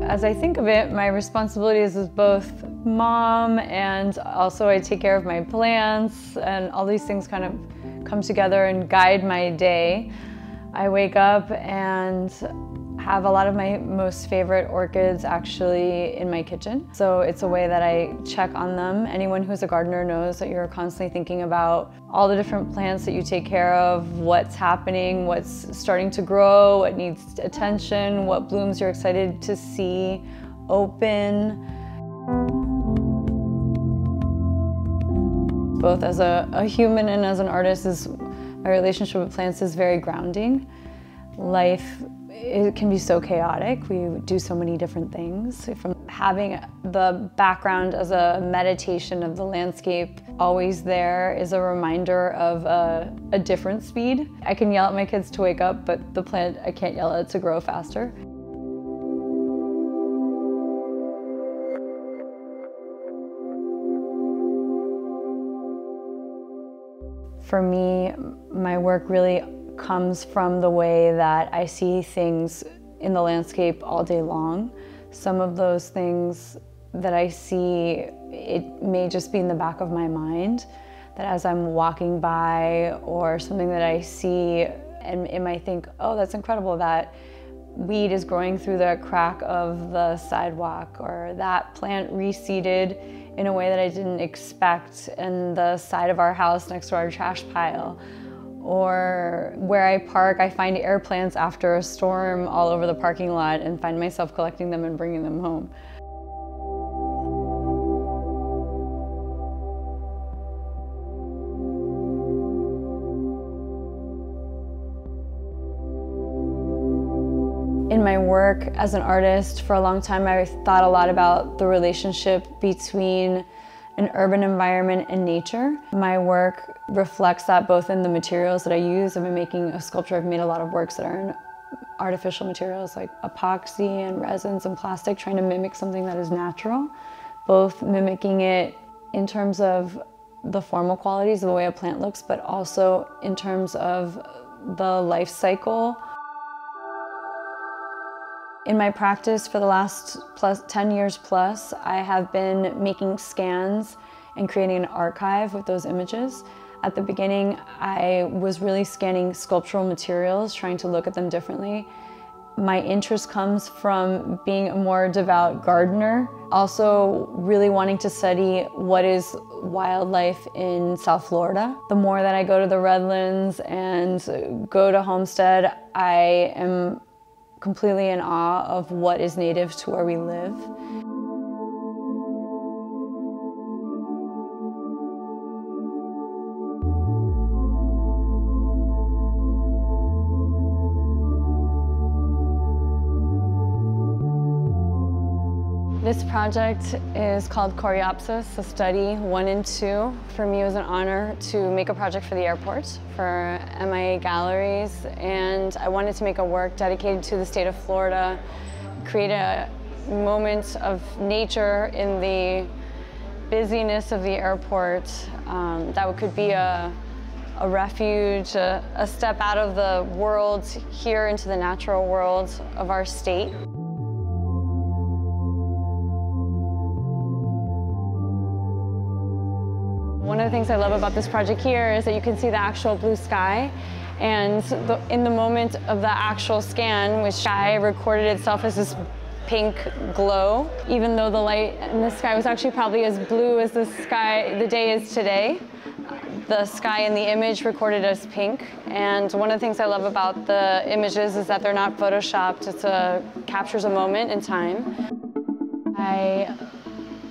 As I think of it, my responsibilities as both mom and also I take care of my plants, and all these things kind of come together and guide my day. I wake up and have a lot of my most favorite orchids actually in my kitchen. So it's a way that I check on them. Anyone who's a gardener knows that you're constantly thinking about all the different plants that you take care of, what's happening, what's starting to grow, what needs attention, what blooms you're excited to see open. Both as a human and as an artist, my relationship with plants is very grounding. Life, it can be so chaotic. We do so many different things. From having the background as a meditation of the landscape always there is a reminder of a different speed. I can yell at my kids to wake up, but the plant, I can't yell at it to grow faster. For me, my work really comes from the way that I see things in the landscape all day long. Some of those things that I see, it may just be in the back of my mind, that as I'm walking by or something that I see, and it might think, oh, that's incredible, that weed is growing through the crack of the sidewalk, or that plant reseeded in a way that I didn't expect in the side of our house next to our trash pile. Or where I park, I find air plants after a storm all over the parking lot and find myself collecting them and bringing them home. In my work as an artist, for a long time I thought a lot about the relationship between an urban environment and nature. My work reflects that both in the materials that I use. I've been making a sculpture. I've made a lot of works that are in artificial materials like epoxy and resins and plastic, trying to mimic something that is natural, both mimicking it in terms of the formal qualities of the way a plant looks, but also in terms of the life cycle. In my practice for the last 10 years plus, I have been making scans and creating an archive with those images. At the beginning, I was really scanning sculptural materials, trying to look at them differently. My interest comes from being a more devout gardener, also really wanting to study what is wildlife in South Florida. The more that I go to the Redlands and go to Homestead, I am completely in awe of what is native to where we live. This project is called Coreopsis, a study 1 and 2. For me, it was an honor to make a project for the airport, for MIA Galleries, and I wanted to make a work dedicated to the state of Florida, create a moment of nature in the busyness of the airport. That could be a refuge, a step out of the world here into the natural world of our state. One of the things I love about this project here is that you can see the actual blue sky, and in the moment of the actual scan, which sky recorded itself as this pink glow, even though the light in the sky was actually probably as blue as the day is today. The sky in the image recorded as pink, and one of the things I love about the images is that they're not photoshopped. It captures a moment in time. I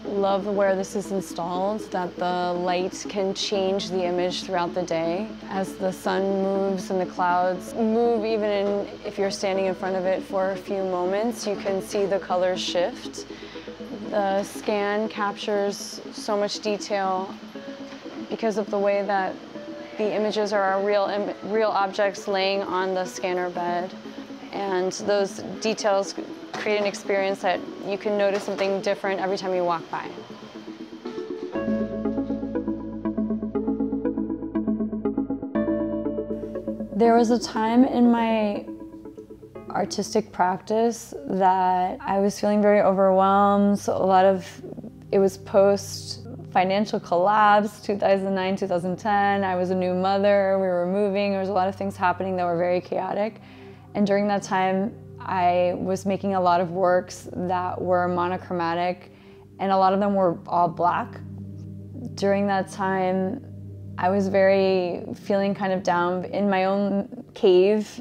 love where this is installed, that the light can change the image throughout the day. As the sun moves and the clouds move, even if you're standing in front of it for a few moments, you can see the colors shift. The scan captures so much detail because of the way that the images are real objects laying on the scanner bed. And those details create an experience that you can notice something different every time you walk by. There was a time in my artistic practice that I was feeling very overwhelmed. So it was post financial collapse, 2009, 2010. I was a new mother, we were moving, there was a lot of things happening that were very chaotic. And during that time, I was making a lot of works that were monochromatic, and a lot of them were all black. During that time, I was feeling kind of down in my own cave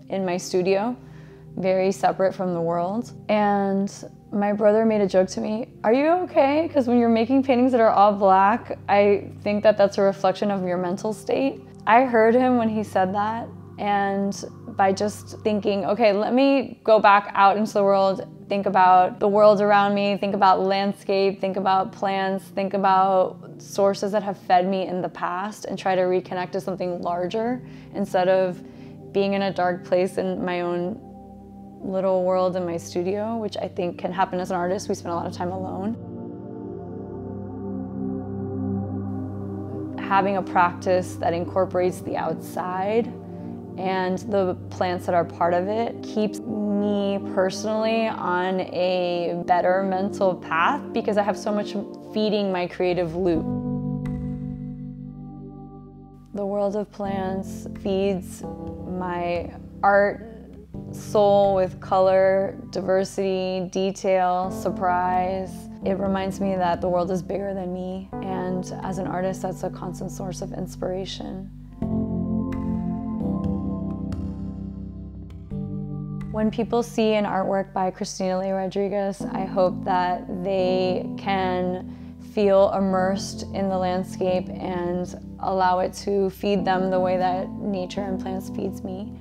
in my studio, very separate from the world. And my brother made a joke to me, "Are you okay? Because when you're making paintings that are all black, I think that that's a reflection of your mental state." I heard him when he said that, and by just thinking, okay, let me go back out into the world, think about the world around me, think about landscape, think about plants, think about sources that have fed me in the past, and try to reconnect to something larger instead of being in a dark place in my own little world in my studio, which I think can happen as an artist. We spend a lot of time alone. Having a practice that incorporates the outside and the plants that are part of it keeps me personally on a better mental path because I have so much feeding my creative loop. The world of plants feeds my art soul with color, diversity, detail, surprise. It reminds me that the world is bigger than me, and as an artist, that's a constant source of inspiration. When people see an artwork by Cristina Rodriguez, I hope that they can feel immersed in the landscape and allow it to feed them the way that nature and plants feeds me.